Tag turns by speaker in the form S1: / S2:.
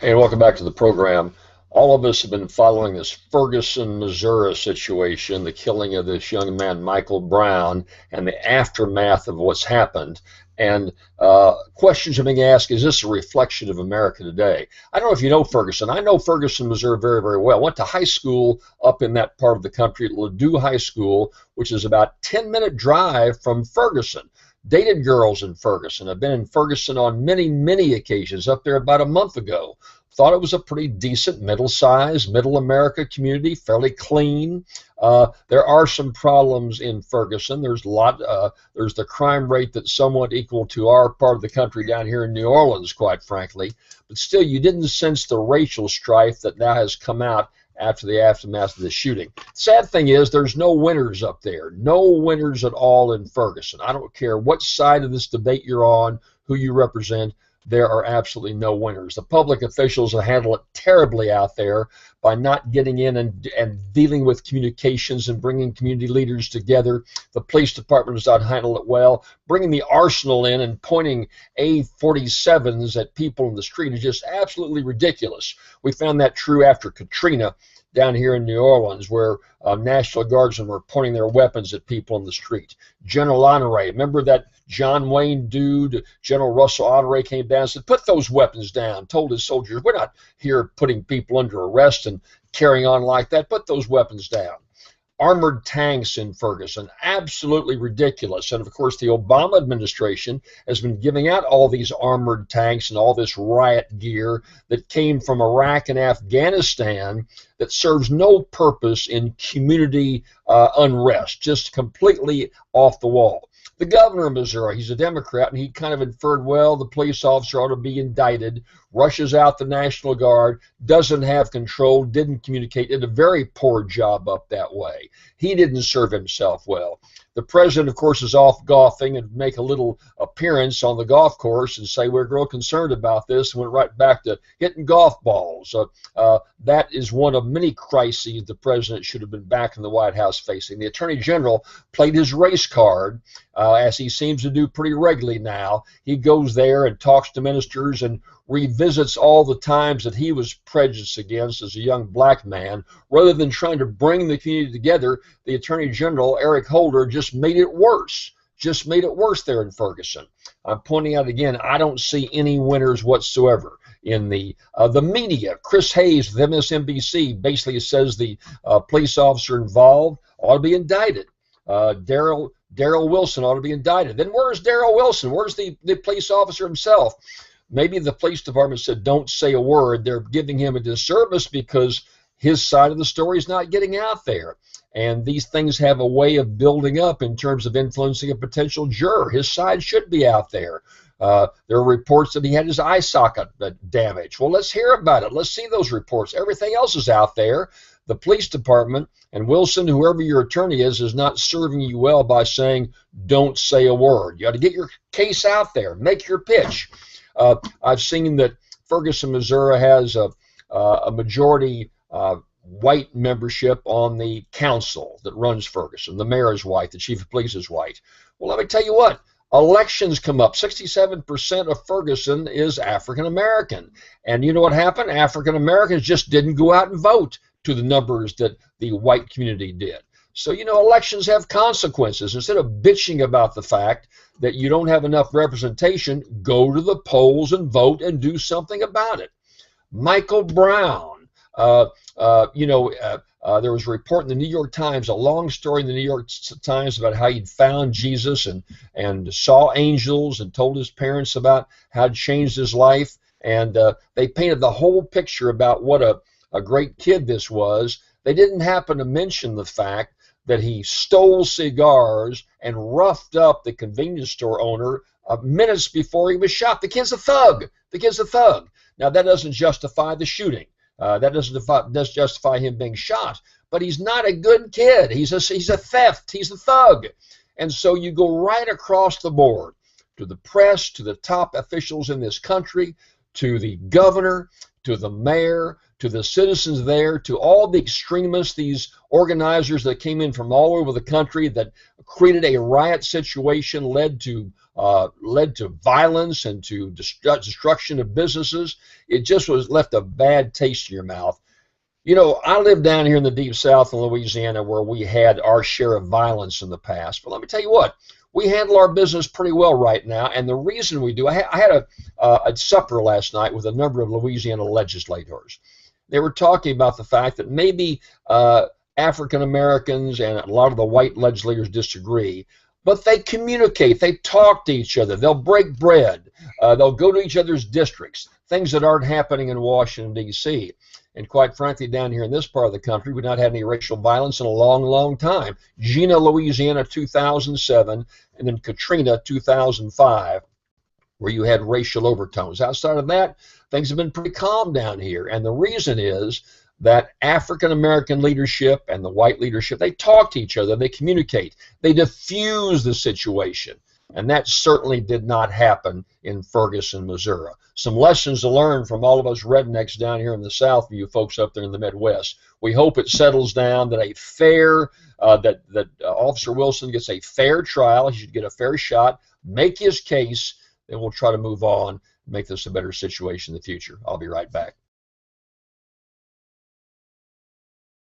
S1: Hey, welcome back to the program. All of us have been following this Ferguson, Missouri situation, the killing of this young man, Michael Brown, and the aftermath of what's happened. And questions are being asked, is this a reflection of America today? I don't know if you know Ferguson. I know Ferguson, Missouri very, very well. Went to high school up in that part of the country at Ladue High School, which is about a 10-minute drive from Ferguson. Dated girls in Ferguson. I've been in Ferguson on many, many occasions, up there about a month ago. Thought it was a pretty decent, middle-sized, middle America community, fairly clean. There are some problems in Ferguson. There's the crime rate that's somewhat equal to our part of the country down here in New Orleans, quite frankly. But still, you didn't sense the racial strife that now has come out after the aftermath of the shooting. Sad thing is, there's no winners up there. No winners at all in Ferguson. I don't care what side of this debate you're on, who you represent. There are absolutely no winners. The public officials have handled it terribly out there by not getting in and dealing with communications and bringing community leaders together. The police department has not handled it well. Bringing the arsenal in and pointing A-47s at people in the street is just absolutely ridiculous. We found that true after Katrina down here in New Orleans, where National Guardsmen were pointing their weapons at people in the street. General Honore, remember that John Wayne dude? General Russell Honore came down and said, put those weapons down, told his soldiers, we're not here putting people under arrest and carrying on like that. Put those weapons down. Armored tanks in Ferguson, absolutely ridiculous. And of course, the Obama administration has been giving out all these armored tanks and all this riot gear that came from Iraq and Afghanistan that serves no purpose in community unrest, just completely off the wall. The governor of Missouri, he's a Democrat, and he kind of inferred, well, the police officer ought to be indicted, rushes out the National Guard, doesn't have control, didn't communicate, did a very poor job up that way. He didn't serve himself well. The president, of course, is off golfing and make a little appearance on the golf course and say, we're real concerned about this, and went right back to hitting golf balls. That is one of many crises the president should have been back in the White House facing. The attorney general played his race card, as he seems to do pretty regularly now. He goes there and talks to ministers and revisits all the times that he was prejudiced against as a young black man. Rather than trying to bring the community together, the Attorney General, Eric Holder, just made it worse. Just made it worse there in Ferguson. I'm pointing out again, I don't see any winners whatsoever. In the media, Chris Hayes with MSNBC basically says the police officer involved ought to be indicted. Daryl Wilson ought to be indicted. Then where's Daryl Wilson? Where's the police officer himself? Maybe the police department said, don't say a word. They're giving him a disservice because his side of the story is not getting out there. And these things have a way of building up in terms of influencing a potential juror. His side should be out there. There are reports that he had his eye socket damaged. Well, let's hear about it. Let's see those reports. Everything else is out there. The police department and Wilson, whoever your attorney is not serving you well by saying, don't say a word. You got to get your case out there. Make your pitch. I've seen that Ferguson, Missouri has a majority white membership on the council that runs Ferguson. The mayor is white. The chief of police is white. Well, let me tell you what. Elections come up. 67% of Ferguson is African American. And you know what happened? African Americans just didn't go out and vote to the numbers that the white community did. So, you know, elections have consequences. Instead of bitching about the fact that you don't have enough representation, go to the polls and vote and do something about it. Michael Brown, there was a report in the New York Times, a long story in the New York Times about how he'd found Jesus and saw angels and told his parents about how it changed his life. And they painted the whole picture about what a great kid this was. They didn't happen to mention the fact that he stole cigars and roughed up the convenience store owner minutes before he was shot. The kid's a thug. The kid's a thug. Now, that doesn't justify the shooting. That doesn't justify him being shot. But he's not a good kid. He's a theft. He's a thug. And so you go right across the board to the press, to the top officials in this country, to the governor, to the mayor, to the citizens there, to all the extremists, these organizers that came in from all over the country that created a riot situation, led to led to violence and to destruction of businesses. It just was left a bad taste in your mouth. You know, I live down here in the deep south in Louisiana where we had our share of violence in the past. But let me tell you what, we handle our business pretty well right now. And the reason we do, I had a supper last night with a number of Louisiana legislators. They were talking about the fact that maybe African Americans and a lot of the white legislators disagree, but they communicate, they talk to each other, they'll break bread, they'll go to each other's districts, things that aren't happening in Washington, D.C. And quite frankly, down here in this part of the country, we've not had any racial violence in a long, long time. Gina, Louisiana, 2007, and then Katrina, 2005, where you had racial overtones. Outside of that, things have been pretty calm down here. And the reason is that African-American leadership and the white leadership, they talk to each other, they communicate, they diffuse the situation. And that certainly did not happen in Ferguson, Missouri. Some lessons to learn from all of us rednecks down here in the South, for you folks up there in the Midwest. We hope it settles down, that a fair, that Officer Wilson gets a fair trial. He should get a fair shot, make his case, then we'll try to move on, make this a better situation in the future. I'll be right back.